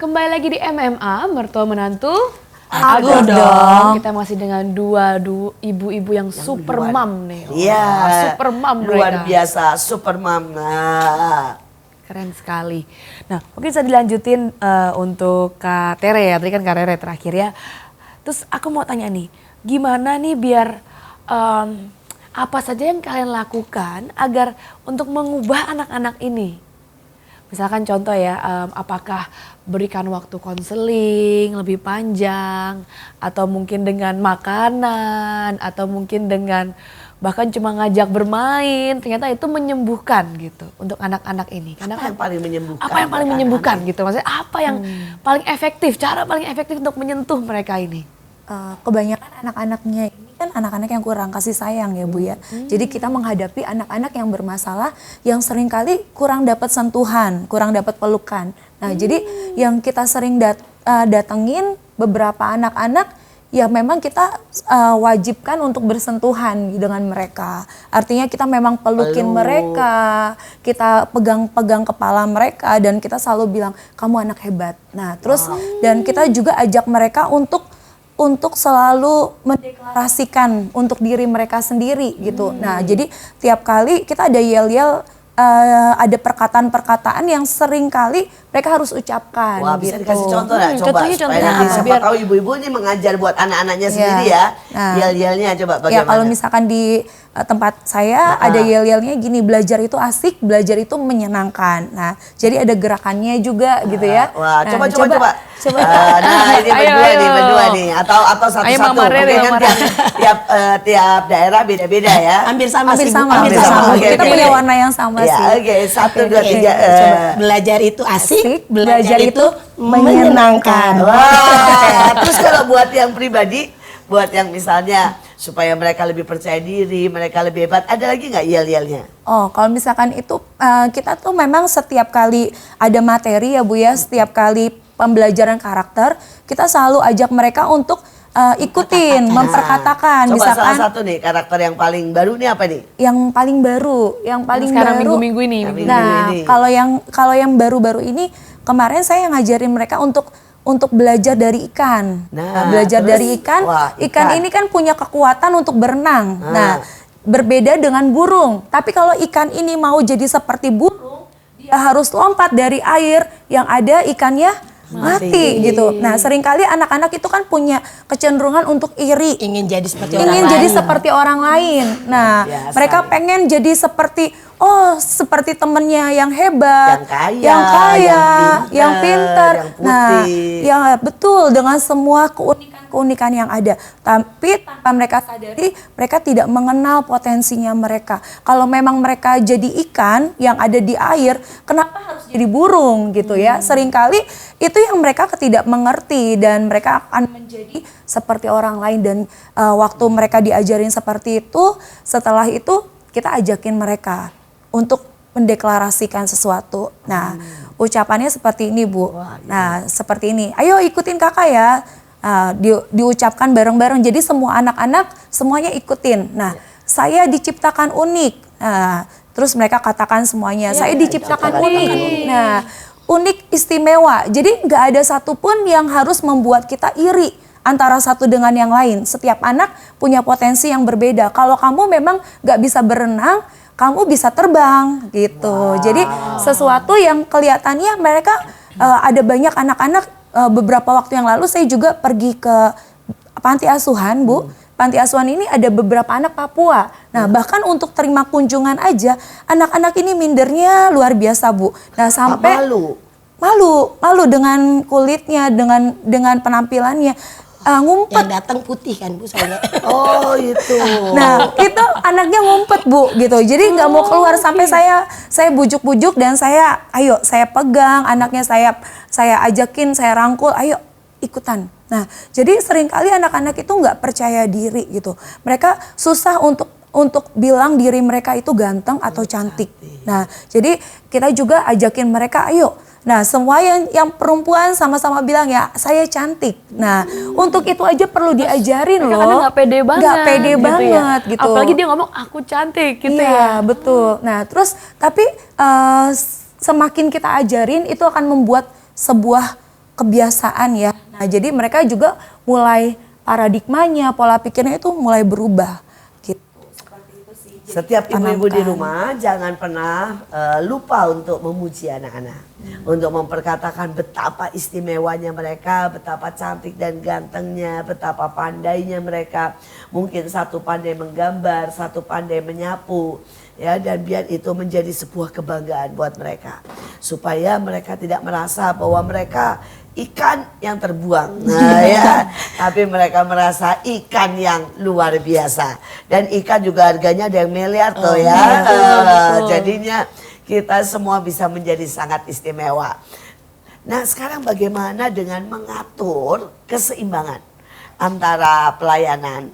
Kembali lagi di MMA Mertua Menantu. Aku dong. Kita masih dengan dua ibu-ibu yang super mom nih. Iya. Wah, super mom Luar mereka. biasa, super mom. Nah, Keren sekali. Nah, mungkin bisa dilanjutin untuk Kak Tere ya. Tadi kan Kak Tere terakhir ya. Terus aku mau tanya nih, gimana nih biar apa saja yang kalian lakukan agar untuk mengubah anak-anak ini? Misalkan contoh ya, apakah berikan waktu konseling lebih panjang, atau mungkin dengan makanan, atau mungkin dengan bahkan cuma ngajak bermain, ternyata itu menyembuhkan gitu untuk anak-anak ini. Karena apa yang paling menyembuhkan? apa yang paling buat menyembuhkan anak-anak? gitu, maksudnya apa yang paling efektif, cara paling efektif untuk menyentuh mereka ini? Kebanyakan anak-anaknya ini kan anak-anak yang kurang kasih sayang ya Bu ya. Jadi kita menghadapi anak-anak yang bermasalah yang seringkali kurang dapat sentuhan, kurang dapat pelukan. Nah jadi yang kita sering datengin beberapa anak-anak ya memang kita wajibkan untuk bersentuhan dengan mereka. Artinya kita memang pelukin mereka, kita pegang-pegang kepala mereka dan kita selalu bilang kamu anak hebat. Nah terus dan kita juga ajak mereka untuk untuk selalu mendeklarasikan untuk diri mereka sendiri gitu. Nah, jadi tiap kali kita ada yel-yel, ada perkataan-perkataan yang sering kali mereka harus ucapkan. Wah, bisa gitu. dikasih contoh nggak? Coba Contohnya supaya apa? nanti siapa Biar- tahu ibu-ibu ini mengajar buat anak-anaknya Iya. sendiri ya. Nah. Yel-yelnya coba Ya bagaimana? kalau misalkan di tempat saya ada yel-yelnya gini, belajar itu asik, belajar itu menyenangkan. Nah, jadi ada gerakannya juga gitu ya. Wah, Nah, coba. coba. Nah, ini Ayo, berdua ayo. nih. Atau satu-satu. Ayo, Mama Rere, Mungkin kan Mama Rere. tiap daerah beda-beda ya. Hampir sama Hampir sih, Bu. sama, hampir hampir sama. sama. Oke, Kita oke, punya oke. warna yang sama Ya, sih. oke. 1, 2, Oke, 3. coba. Belajar itu asik, belajar itu menyenangkan. Wah, terus kalau buat yang pribadi, buat yang misalnya supaya mereka lebih percaya diri, mereka lebih hebat, ada lagi nggak yel-yelnya? Oh, kalau misalkan itu kita tuh memang setiap kali ada materi ya Bu ya, setiap kali pembelajaran karakter, kita selalu ajak mereka untuk ikutin, memperkatakan. Coba Misalkan salah satu nih karakter yang paling baru nih apa nih? yang paling baru, yang paling sekarang baru. minggu-minggu ini. Yang minggu-minggu. Nah, ini. kalau yang baru-baru ini kemarin saya ngajarin mereka untuk belajar dari ikan. Nah, Belajar terus? dari ikan. Wah, Ikan ikan. ini kan punya kekuatan untuk berenang. Nah, berbeda dengan burung. Tapi kalau ikan ini mau jadi seperti burung, dia harus lompat dari air yang ada ikannya mati gitu. Nah, seringkali anak-anak itu kan punya kecenderungan untuk iri. Ingin jadi seperti orang Ingin lain. jadi seperti orang lain. Nah, Biasa mereka nih. pengen jadi seperti temennya yang hebat, Yang kaya, yang pinter. yang Nah, putih. ya betul dengan semua keunikan yang ada. Tapi tanpa mereka sadari, mereka tidak mengenal potensinya mereka. Kalau memang mereka jadi ikan yang ada di air, kenapa harus jadi burung gitu ya? Seringkali itu yang mereka tidak mengerti dan mereka akan menjadi seperti orang lain dan waktu mereka diajarin seperti itu, setelah itu kita ajakin mereka untuk mendeklarasikan sesuatu. Nah, ucapannya seperti ini, Bu. Nah, seperti ini. Ayo ikutin kakak ya. Diucapkan bareng-bareng. Jadi semua anak-anak semuanya ikutin. Nah, saya diciptakan unik. Nah, terus mereka katakan semuanya, saya diciptakan unik. Nah, unik istimewa. Jadi nggak ada satupun yang harus membuat kita iri antara satu dengan yang lain. Setiap anak punya potensi yang berbeda. Kalau kamu memang nggak bisa berenang, kamu bisa terbang gitu. Jadi sesuatu yang kelihatannya mereka ada banyak anak-anak. Beberapa waktu yang lalu saya juga pergi ke panti asuhan, Bu. Panti asuhan ini ada beberapa anak Papua. Nah, bahkan untuk terima kunjungan aja, anak-anak ini mindernya luar biasa, Bu. Nah, sampai malu dengan kulitnya, dengan penampilannya. Ngumpet. Yang datang putih kan Bu soalnya. Oh itu. Nah, itu anaknya ngumpet, Bu, gitu. Jadi nggak mau keluar sampai saya bujuk-bujuk dan saya pegang anaknya, saya ajakin, saya rangkul, ayo ikutan. Nah, jadi seringkali anak-anak itu nggak percaya diri gitu. Mereka susah untuk bilang diri mereka itu ganteng atau cantik. Nah, jadi kita juga ajakin mereka, ayo. Nah, semua yang perempuan sama-sama bilang ya, saya cantik. Nah, untuk itu aja perlu diajarin Mereka loh. kadang nggak pede banget. Nggak pede gitu banget ya. gitu. Apalagi dia ngomong aku cantik gitu Iya, ya. betul. Nah, terus tapi semakin kita ajarin itu akan membuat sebuah kebiasaan ya. Nah, jadi mereka juga mulai paradigmanya, pola pikirnya itu mulai berubah gitu. Setiap ibu-ibu di Tanamkan. rumah jangan pernah lupa untuk memuji anak-anak. Untuk memperkatakan betapa istimewanya mereka, betapa cantik dan gantengnya, betapa pandainya mereka. Mungkin satu pandai menggambar, satu pandai menyapu. Ya, dan biar itu menjadi sebuah kebanggaan buat mereka. Supaya mereka tidak merasa bahwa mereka ikan yang terbuang. Nah ya, tapi mereka merasa ikan yang luar biasa. Dan ikan juga harganya ada yang miliar tuh ya. betul. Jadinya kita semua bisa menjadi sangat istimewa. Nah, sekarang bagaimana dengan mengatur keseimbangan antara pelayanan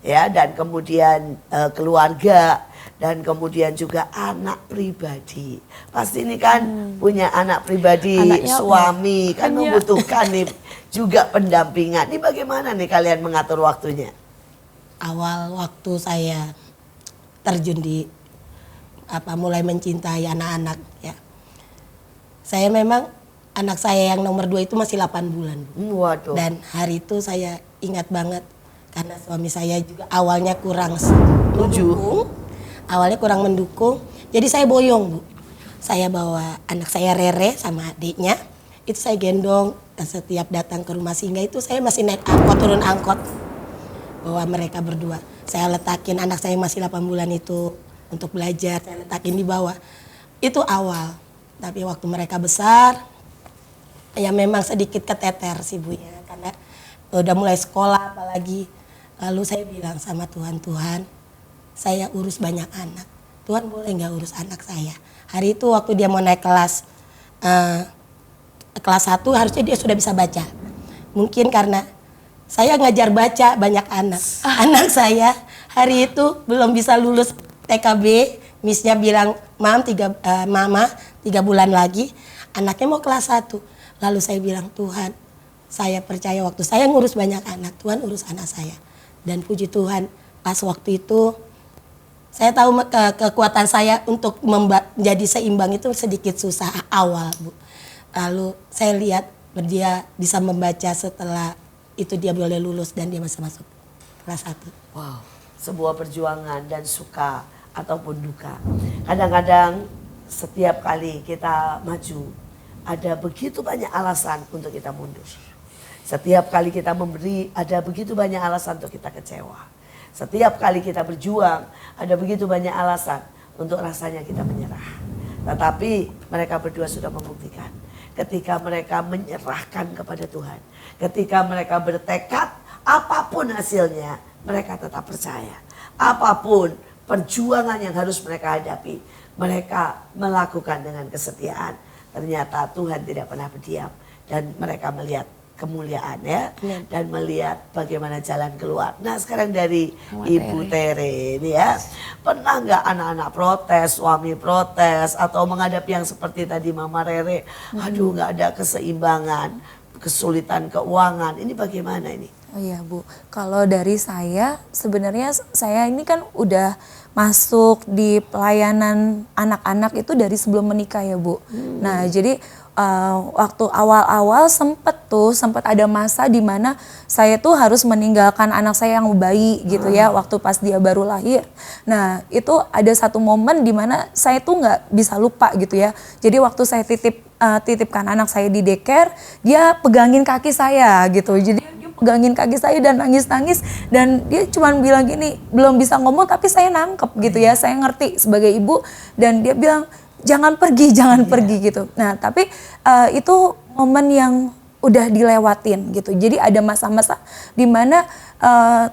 ya dan kemudian keluarga dan kemudian juga anak pribadi. Pasti ini kan punya anak pribadi, Anaknya suami kan Iya. membutuhkan nih juga pendampingan. Ini bagaimana nih kalian mengatur waktunya? Awal waktu saya terjun di mulai mencintai anak-anak ya. Saya memang anak saya yang nomor 2 itu masih 8 bulan, Bu. Waduh. Dan hari itu saya ingat banget karena suami saya juga awalnya kurang mendukung. Awalnya kurang mendukung. Jadi saya boyong, Bu. Saya bawa anak saya Rere sama adiknya. Itu saya gendong dan setiap datang ke rumah singgah itu saya masih naik angkot, turun angkot. Bawa mereka berdua. Saya letakin anak saya yang masih 8 bulan itu untuk belajar. Saya letakin di bawah. Itu awal. Tapi waktu mereka besar, ya memang sedikit keteter sih Bu ya, karena udah mulai sekolah apalagi. Lalu saya bilang sama Tuhan, Tuhan saya urus banyak anak, Tuhan boleh nggak urus anak saya. Hari itu waktu dia mau naik kelas 1 harusnya dia sudah bisa baca. Mungkin karena saya ngajar baca banyak anak. Anak saya hari itu belum bisa lulus TKB, Miss-nya bilang, Mama 3 bulan lagi, anaknya mau kelas 1. Lalu saya bilang, Tuhan, saya percaya waktu saya ngurus banyak anak, Tuhan urus anak saya. Dan puji Tuhan, pas waktu itu, saya tahu kekuatan saya untuk menjadi seimbang itu sedikit susah awal, Bu. Lalu saya lihat dia bisa membaca setelah itu dia boleh lulus dan dia masih masuk kelas 1. Wow, sebuah perjuangan dan suka ataupun duka. Kadang-kadang setiap kali kita maju, ada begitu banyak alasan untuk kita mundur. Setiap kali kita memberi, ada begitu banyak alasan untuk kita kecewa. Setiap kali kita berjuang, ada begitu banyak alasan untuk rasanya kita menyerah. Tetapi mereka berdua sudah membuktikan. Ketika mereka menyerahkan kepada Tuhan. Ketika mereka bertekad, apapun hasilnya, mereka tetap percaya. Apapun perjuangan yang harus mereka hadapi, mereka melakukan dengan kesetiaan. Ternyata Tuhan tidak pernah berdiam dan mereka melihat kemuliaan ya, dan melihat bagaimana jalan keluar. Nah sekarang dari Ibu Tere ini ya, pernah nggak anak-anak protes, suami protes, atau menghadapi yang seperti tadi Mama Rere, aduh nggak ada keseimbangan, kesulitan keuangan, ini bagaimana ini? Oh iya Bu, kalau dari saya sebenarnya saya ini kan udah masuk di pelayanan anak-anak itu dari sebelum menikah ya Bu. Nah jadi waktu awal-awal sempat ada masa di mana saya tuh harus meninggalkan anak saya yang bayi gitu ya waktu pas dia baru lahir. Nah itu ada satu momen di mana saya tuh nggak bisa lupa gitu ya. Jadi waktu saya titipkan anak saya di daycare, dia pegangin kaki saya gitu. Jadi dia pegangin kaki saya dan nangis-nangis dan dia cuma bilang gini, belum bisa ngomong tapi saya nangkep gitu ya. Saya ngerti sebagai ibu dan dia bilang jangan pergi gitu. Nah tapi itu momen yang udah dilewatin gitu. Jadi ada masa-masa di mana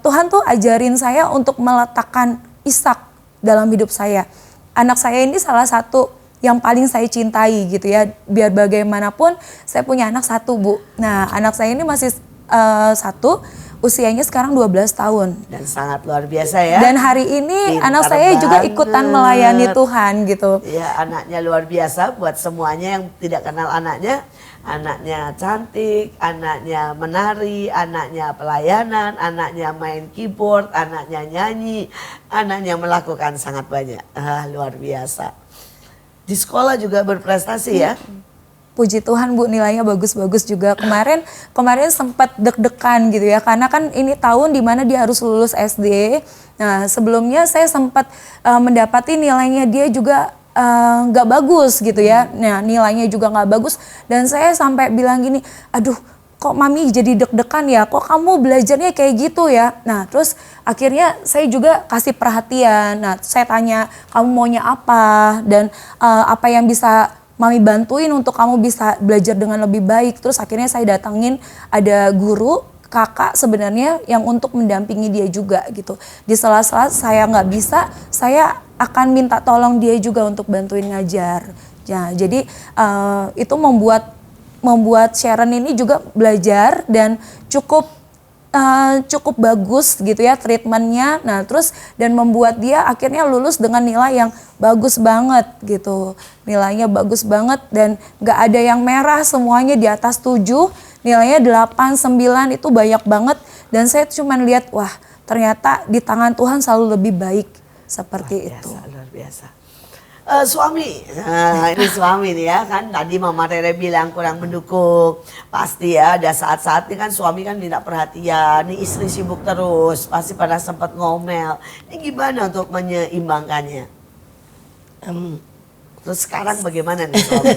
Tuhan tuh ajarin saya untuk meletakkan Ishak dalam hidup saya. Anak saya ini salah satu yang paling saya cintai gitu ya. Biar bagaimanapun saya punya anak 1 Bu. Nah anak saya ini masih 1, usianya sekarang 12 tahun. Dan sangat luar biasa ya. Dan hari ini Pintar anak saya juga banget. ikutan melayani Tuhan gitu. Ya anaknya luar biasa buat semuanya yang tidak kenal anaknya. Anaknya cantik, anaknya menari, anaknya pelayanan, anaknya main keyboard, anaknya nyanyi, anaknya melakukan sangat banyak. Luar biasa. Di sekolah juga berprestasi ya. Puji Tuhan Bu, nilainya bagus-bagus juga. Kemarin sempat deg-degan gitu ya, karena kan ini tahun dimana dia harus lulus SD. Nah sebelumnya saya sempat mendapati nilainya dia juga nggak bagus gitu ya. Nah nilainya juga nggak bagus dan saya sampai bilang gini, aduh kok Mami jadi deg-degan ya, kok kamu belajarnya kayak gitu ya. Nah terus akhirnya saya juga kasih perhatian. Nah saya tanya kamu maunya apa dan apa yang bisa Mami bantuin untuk kamu bisa belajar dengan lebih baik. Terus akhirnya saya datangin ada guru, kakak sebenarnya yang untuk mendampingi dia juga gitu. Di sela-sela saya nggak bisa, saya akan minta tolong dia juga untuk bantuin ngajar. Ya, jadi itu membuat Sharon ini juga belajar dan cukup bagus gitu ya treatmentnya. Nah terus dan membuat dia akhirnya lulus dengan nilai yang bagus banget gitu. Nilainya bagus banget dan gak ada yang merah, semuanya di atas 7. Nilainya 8, 9 itu banyak banget. Dan saya cuma lihat wah ternyata di tangan Tuhan selalu lebih baik seperti Luar biasa, itu. luar biasa. Suami, nah, ini suami nih ya kan. Tadi Mama Rere bilang kurang mendukung. Pasti ya ada saat-saatnya kan suami kan minta perhatian. Nih istri sibuk terus, pasti pada sempat ngomel. Ini gimana untuk menyeimbangkannya? Terus sekarang bagaimana nih suami?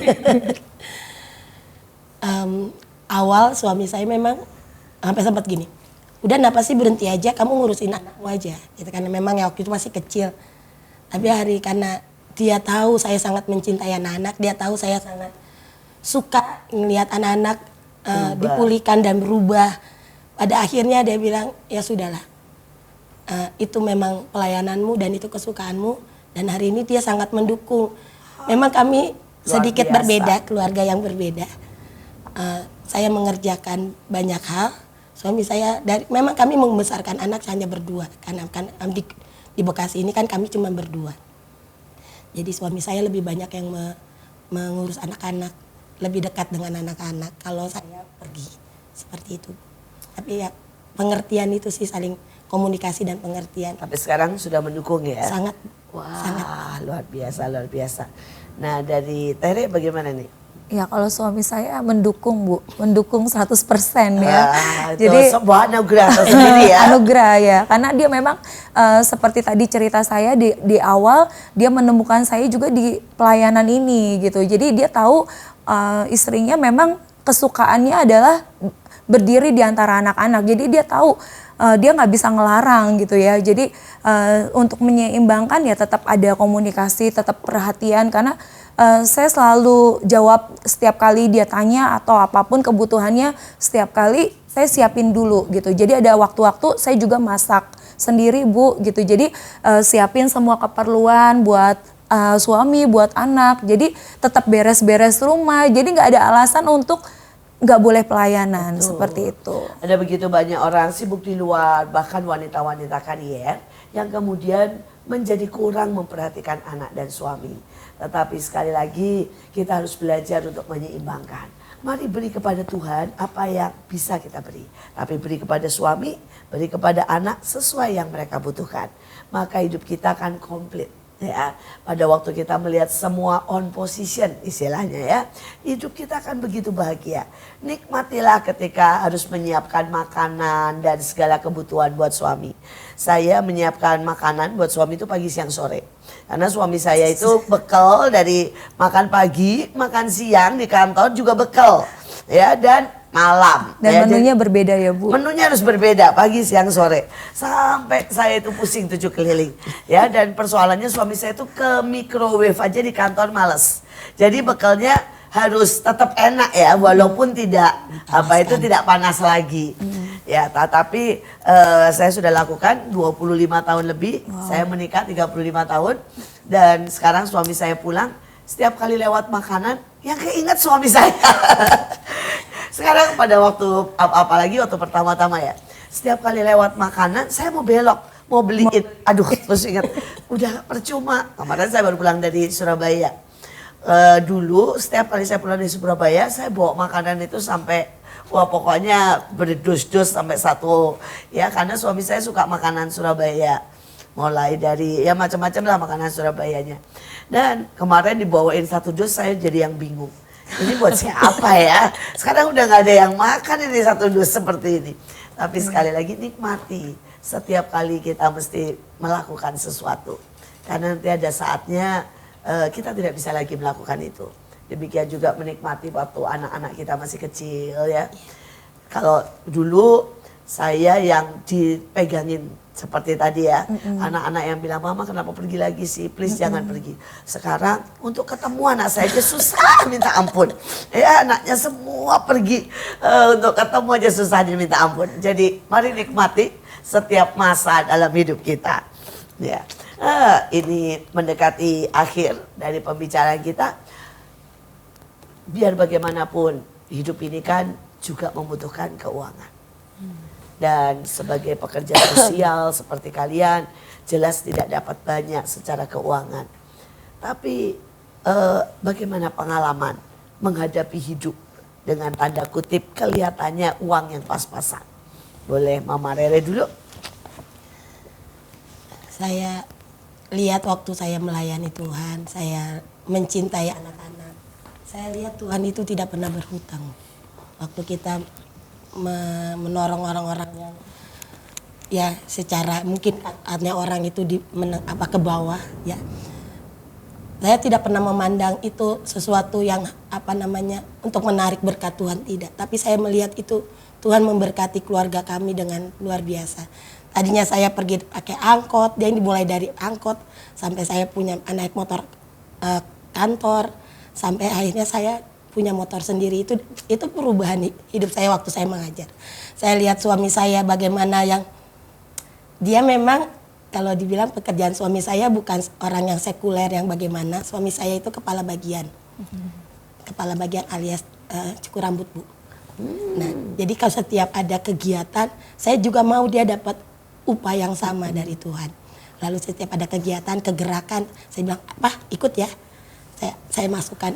Awal suami saya memang sampai sempat gini, udah kenapa sih berhenti aja, kamu ngurusin anakmu aja gitu, karena memang ya waktu itu masih kecil. Tapi karena dia tahu saya sangat mencintai anak-anak, dia tahu saya sangat suka ngelihat anak-anak dipulihkan dan berubah. Pada akhirnya dia bilang, ya sudahlah, itu memang pelayananmu dan itu kesukaanmu, dan hari ini dia sangat mendukung. Memang kami sedikit biasa. berbeda, keluarga yang berbeda. Saya mengerjakan banyak hal, suami saya memang kami membesarkan anak hanya berdua, karena kan di Bekasi ini kan kami cuma berdua. Jadi suami saya lebih banyak yang mengurus anak-anak, lebih dekat dengan anak-anak. Kalau saya pergi seperti itu. Tapi ya pengertian itu sih, saling komunikasi dan pengertian. Tapi sekarang sudah mendukung ya? Sangat. Wah, sangat. luar biasa, luar biasa. Nah, dari Tere bagaimana nih? Ya kalau suami saya mendukung Bu, mendukung 100% ya. Itu sebuah anugerah tersendiri ya. Anugerah ya, karena dia memang seperti tadi cerita saya di awal, dia menemukan saya juga di pelayanan ini gitu. Jadi dia tahu istrinya memang kesukaannya adalah berdiri di antara anak-anak. Jadi dia tahu dia nggak bisa ngelarang gitu ya. Jadi untuk menyeimbangkan ya tetap ada komunikasi, tetap perhatian, karena saya selalu jawab setiap kali dia tanya atau apapun kebutuhannya, setiap kali saya siapin dulu gitu. Jadi ada waktu-waktu saya juga masak sendiri Bu gitu. Jadi siapin semua keperluan buat suami, buat anak. Jadi tetap beres-beres rumah. Jadi nggak ada alasan untuk nggak boleh pelayanan. Betul. Seperti itu. Ada begitu banyak orang sibuk di luar, bahkan wanita-wanita karier yang kemudian menjadi kurang memperhatikan anak dan suami. Tetapi sekali lagi kita harus belajar untuk menyeimbangkan. Mari beri kepada Tuhan apa yang bisa kita beri. Tapi beri kepada suami, beri kepada anak sesuai yang mereka butuhkan. Maka hidup kita akan komplit. Ya, pada waktu kita melihat semua on position istilahnya ya, hidup kita akan begitu bahagia. Nikmatilah ketika harus menyiapkan makanan dan segala kebutuhan buat suami. Saya menyiapkan makanan buat suami itu pagi, siang, sore. Karena suami saya itu bekal dari makan pagi, makan siang di kantor juga bekal. Ya, dan malam. Dan ya, menunya berbeda ya Bu? Menunya harus berbeda, pagi, siang, sore. Sampai saya itu pusing 7 keliling. Ya, dan persoalannya suami saya itu ke microwave aja di kantor males. Jadi bekalnya harus tetap enak ya, walaupun tidak tidak panas lagi. Ya, tapi saya sudah lakukan 25 tahun lebih. Saya menikah 35 tahun dan sekarang suami saya pulang, setiap kali lewat makanan yang keinget suami saya. Sekarang pada waktu apalagi waktu pertama-tama ya, setiap kali lewat makanan saya mau belok, mau beliin, aduh terus ingat, udah percuma. Kemarin saya baru pulang dari Surabaya. Dulu setiap kali saya pulang dari Surabaya saya bawa makanan itu sampai wah pokoknya berdus-dus sampai satu ya, karena suami saya suka makanan Surabaya. Mulai dari ya macam-macam lah makanan Surabayanya. Dan kemarin dibawain satu dus, saya jadi yang bingung. Ini buat siapa ya? Sekarang udah gak ada yang makan ini satu dus seperti ini. Tapi sekali lagi nikmati. Setiap kali kita mesti melakukan sesuatu. Karena nanti ada saatnya kita tidak bisa lagi melakukan itu. Demikian juga menikmati waktu anak-anak kita masih kecil ya. Kalau dulu saya yang dipegangin seperti tadi ya, anak-anak yang bilang, mama kenapa pergi lagi sih, please jangan pergi. Sekarang untuk ketemu anak saya aja susah minta ampun. Ya anaknya semua pergi, untuk ketemu aja susah minta ampun. Jadi mari nikmati setiap masa dalam hidup kita. Ya, ini mendekati akhir dari pembicaraan kita. Biar bagaimanapun hidup ini kan juga membutuhkan keuangan. Dan sebagai pekerja sosial seperti kalian jelas tidak dapat banyak secara keuangan. Tapi bagaimana pengalaman menghadapi hidup dengan tanda kutip kelihatannya uang yang pas-pasan? Boleh Mama Rere dulu? Saya lihat waktu saya melayani Tuhan, saya mencintai anak-anak. Saya lihat Tuhan itu tidak pernah berhutang. Waktu kita menolong orang-orang yang ya secara mungkin artinya orang itu ke bawah ya. Saya tidak pernah memandang itu sesuatu yang untuk menarik berkat Tuhan, tidak. Tapi saya melihat itu Tuhan memberkati keluarga kami dengan luar biasa. Tadinya saya pergi pakai angkot, dia dimulai dari angkot sampai saya punya naik motor kantor, sampai akhirnya saya punya motor sendiri. Itu perubahan hidup saya waktu saya mengajar. Saya lihat suami saya bagaimana yang dia memang kalau dibilang pekerjaan suami saya bukan orang yang sekuler yang bagaimana. Suami saya itu kepala bagian. Kepala bagian alias cukur rambut, Bu. Nah, jadi kalau setiap ada kegiatan, saya juga mau dia dapat upah yang sama dari Tuhan. Lalu setiap ada kegiatan, kegerakan, saya bilang, "Apa, ikut ya." Saya masukkan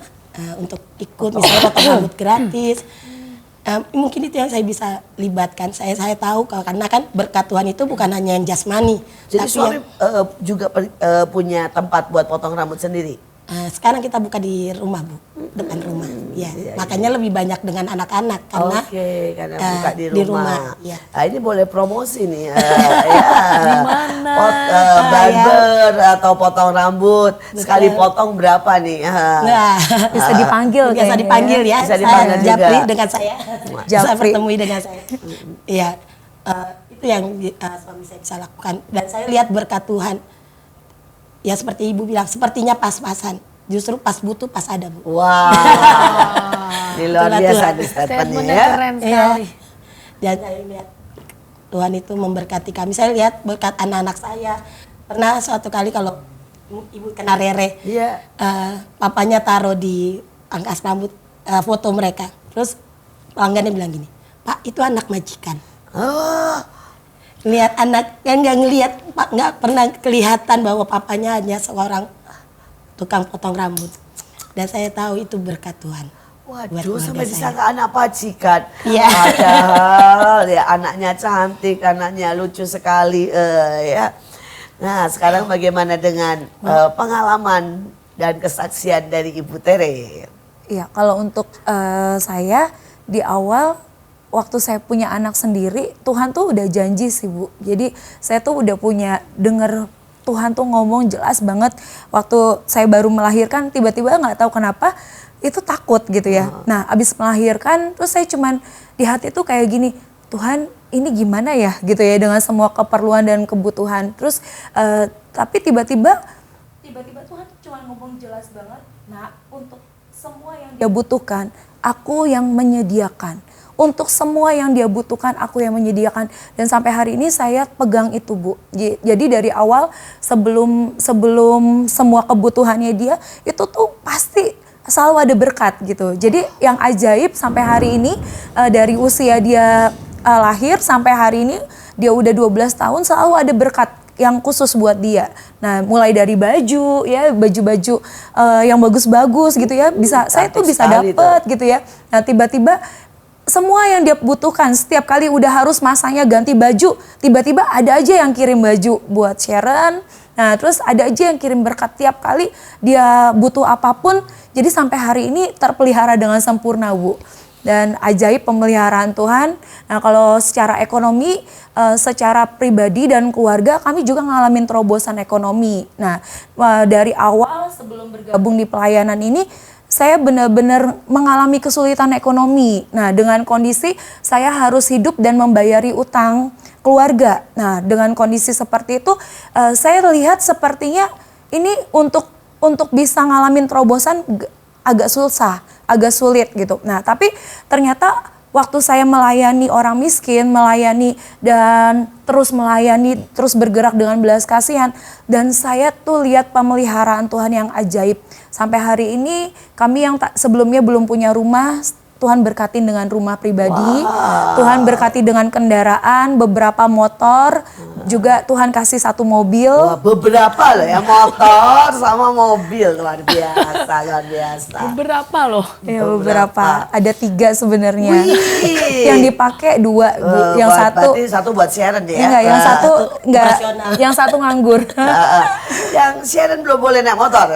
untuk ikut, misalnya potong rambut gratis. Mungkin itu yang saya bisa libatkan. Saya tahu karena kan berkat Tuhan itu bukan hanya yang jasmani. Jadi tapi suami juga punya tempat buat potong rambut sendiri? Sekarang kita buka di rumah, Bu, depan rumah. Ya, makanya lebih banyak dengan anak-anak karena karena buka di rumah. Ya. Nah, ini boleh promosi nih. Di mana? Barber atau potong rambut. Sekali potong berapa nih? Nah, Bisa dipanggil biasa kayaknya dipanggil ya. Bisa dipanggil juga. Japri dengan saya. Bisa Japri. bertemu dengan saya. Iya. Itu yang suami saya bisa lakukan dan saya lihat berkat Tuhan. Ya seperti Ibu bilang, sepertinya pas-pasan. Justru pas butuh, pas ada, Bu. Wah, ini luar Itulah biasa Tuhan. nih statementnya Statementnya ya. keren Iya. sekali. Dan saya lihat Tuhan itu memberkati kami. Saya lihat berkat anak-anak saya. Pernah suatu kali kalau Ibu kena rere, Iya. papanya taruh di angkas rambut foto mereka. Terus pelanggannya bilang gini, "Pak, itu anak majikan." Oh, Lihat anak yang nggak ngelihat, Pak, nggak pernah kelihatan bahwa papanya hanya seorang tukang potong rambut. Dan saya tahu itu berkat Tuhan. buat waduh, keluarga sampai saya. disangka anak pacikan. Iya. Padahal ya anaknya cantik, anaknya lucu sekali ya. Nah, sekarang bagaimana dengan pengalaman dan kesaksian dari Ibu Tere? Iya, kalau untuk saya di awal waktu saya punya anak sendiri, Tuhan tuh udah janji sih, Bu. Jadi saya tuh udah punya denger Tuhan tuh ngomong jelas banget waktu saya baru melahirkan, tiba-tiba nggak tahu kenapa itu takut gitu ya. Nah, abis melahirkan terus saya cuman di hati tuh kayak gini, Tuhan ini gimana ya gitu ya dengan semua keperluan dan kebutuhan. Terus tapi tiba-tiba Tuhan cuma ngomong jelas banget. Nah, untuk semua yang dia butuhkan, aku yang menyediakan. Untuk semua yang dia butuhkan, aku yang menyediakan. Dan sampai hari ini saya pegang itu, Bu. Jadi dari awal sebelum semua kebutuhannya dia, itu tuh pasti selalu ada berkat gitu. Jadi yang ajaib sampai hari ini, dari usia dia lahir sampai hari ini, dia udah 12 tahun selalu ada berkat yang khusus buat dia. Nah, mulai dari baju ya, baju-baju yang bagus-bagus gitu ya, saya tuh bisa dapet gitu ya. Nah, tiba-tiba semua yang dia butuhkan, setiap kali udah harus masanya ganti baju, tiba-tiba ada aja yang kirim baju buat Sharon. Nah, terus ada aja yang kirim berkat tiap kali dia butuh apapun. Jadi sampai hari ini terpelihara dengan sempurna, Bu. Dan ajaib pemeliharaan Tuhan. Nah, kalau secara ekonomi, secara pribadi dan keluarga, kami juga ngalamin terobosan ekonomi. Nah, dari awal sebelum bergabung di pelayanan ini, saya benar-benar mengalami kesulitan ekonomi. Nah, dengan kondisi saya harus hidup dan membayari utang keluarga. Nah, dengan kondisi seperti itu, saya lihat sepertinya ini untuk bisa ngalamin terobosan agak susah, agak sulit gitu. Nah, tapi ternyata waktu saya melayani orang miskin, terus bergerak dengan belas kasihan, dan saya tuh lihat pemeliharaan Tuhan yang ajaib. Sampai hari ini kami yang sebelumnya belum punya rumah, Tuhan berkatin dengan rumah pribadi, Tuhan berkati dengan kendaraan, beberapa motor, juga Tuhan kasih satu mobil. Wah, beberapa loh ya, motor sama mobil, luar biasa, luar biasa. Beberapa loh. Ya, beberapa. Ada 3 sebenarnya. Wih. Yang dipakai 2, Bu. Yang satu berarti satu buat Sharon deh ya. enggak, yang satu enggak, operasional. yang satu nganggur. Yang Sharon belum boleh naik motor.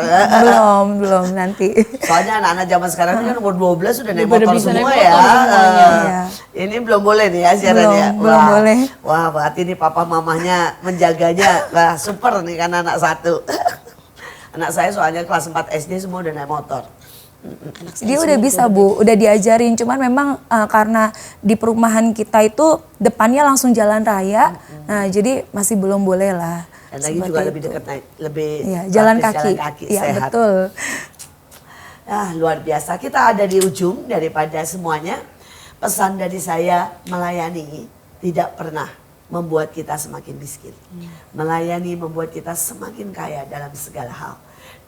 belum nanti. Soalnya anak-anak zaman sekarang ini kan umur 12 sudah naik Udah motor bisa naik semua motor ya. semuanya. Iya. Ini belum boleh nih ya Sharon Belum, ya. belum boleh. Wah, berarti ini papa mamahnya menjaganya. Wah, super nih kan anak satu. Anak saya soalnya kelas 4 SD semua udah naik motor. Dia udah bisa, Bu, udah diajarin. Cuman memang karena di perumahan kita itu depannya langsung jalan raya. Nah, jadi masih belum boleh lah. Dan lagi seperti juga lebih itu. dekat naik, lebih Iya, jalan praktis kaki. Iya, sehat. betul. Luar biasa. Kita ada di ujung daripada semuanya. Pesan dari saya, melayani tidak pernah membuat kita semakin miskin. Melayani membuat kita semakin kaya dalam segala hal.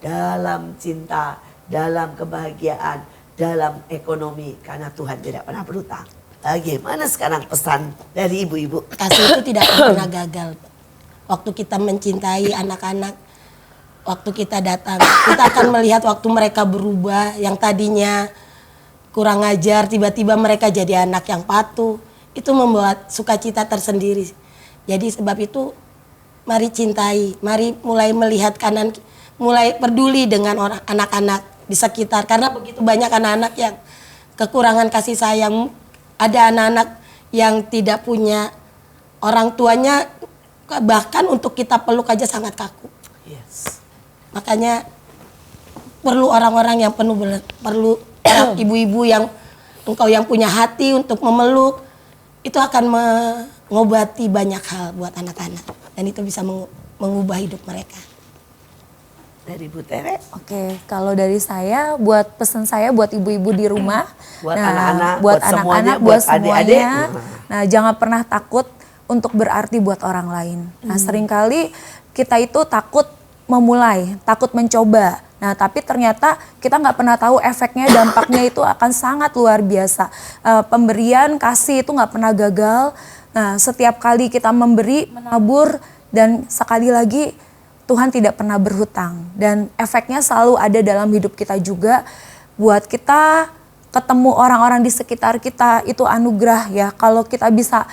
Dalam cinta, dalam kebahagiaan, dalam ekonomi. Karena Tuhan tidak pernah berutang. Bagaimana sekarang pesan dari ibu-ibu? Kasih itu tidak akan pernah gagal. Waktu kita mencintai anak-anak, waktu kita datang, kita akan melihat waktu mereka berubah. Yang tadinya kurang ajar, tiba-tiba mereka jadi anak yang patuh. Itu membuat sukacita tersendiri. Jadi sebab itu mari cintai, mari mulai melihat kanan, mulai peduli dengan orang anak-anak di sekitar. Karena begitu banyak anak-anak yang kekurangan kasih sayang. Ada anak-anak yang tidak punya orang tuanya, bahkan untuk kita peluk aja sangat kaku. Yes. Makanya perlu orang-orang yang perlu orang ibu-ibu yang engkau yang punya hati untuk memeluk, itu akan mengobati banyak hal buat anak-anak dan itu bisa mengubah hidup mereka. Dari Bu Tere. Oke, kalau dari saya, buat pesan saya buat ibu-ibu di rumah, Buat anak-anak, buat buat semuanya, anak-anak, buat buat semuanya. adik-adik. Nah, jangan pernah takut untuk berarti buat orang lain. Nah, seringkali kita itu takut memulai, takut mencoba. Nah, tapi ternyata kita nggak pernah tahu efeknya, dampaknya itu akan sangat luar biasa. Pemberian, kasih itu nggak pernah gagal. Nah, setiap kali kita memberi, menabur, dan sekali lagi Tuhan tidak pernah berhutang. Dan efeknya selalu ada dalam hidup kita juga. Buat kita ketemu orang-orang di sekitar kita itu anugerah ya. Kalau kita bisa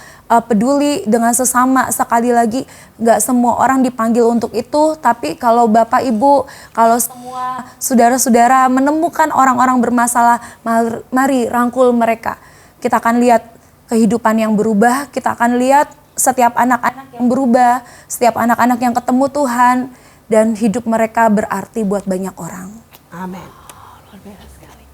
peduli dengan sesama, sekali lagi gak semua orang dipanggil untuk itu. Tapi kalau Bapak Ibu, kalau semua saudara-saudara menemukan orang-orang bermasalah, mari rangkul mereka. Kita akan lihat kehidupan yang berubah, kita akan lihat setiap anak-anak yang berubah, setiap anak-anak yang ketemu Tuhan, dan hidup mereka berarti buat banyak orang. Amin. Luar biasa sekali.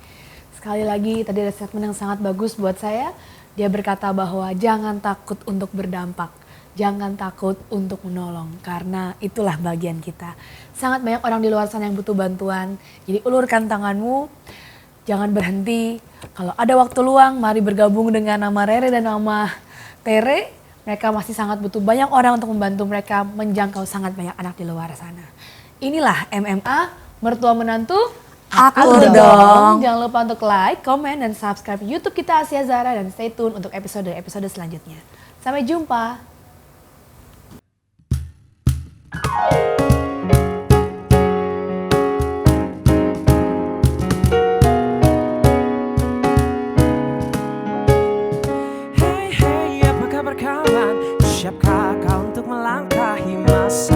Sekali lagi tadi ada statement yang sangat bagus buat saya. Dia berkata bahwa jangan takut untuk berdampak. Jangan takut untuk menolong. Karena itulah bagian kita. Sangat banyak orang di luar sana yang butuh bantuan. Jadi ulurkan tanganmu. Jangan berhenti. Kalau ada waktu luang, mari bergabung dengan nama Rere dan nama Tere. Mereka masih sangat butuh banyak orang untuk membantu mereka menjangkau sangat banyak anak di luar sana. Inilah MMA, mertua menantu. Aku dong. Jangan lupa untuk like, komen, dan subscribe YouTube kita Asia Zara. Dan stay tune untuk episode-episode selanjutnya. Sampai jumpa. Hey hey, apa kabar kawan? Siapkah kau untuk melangkahi masa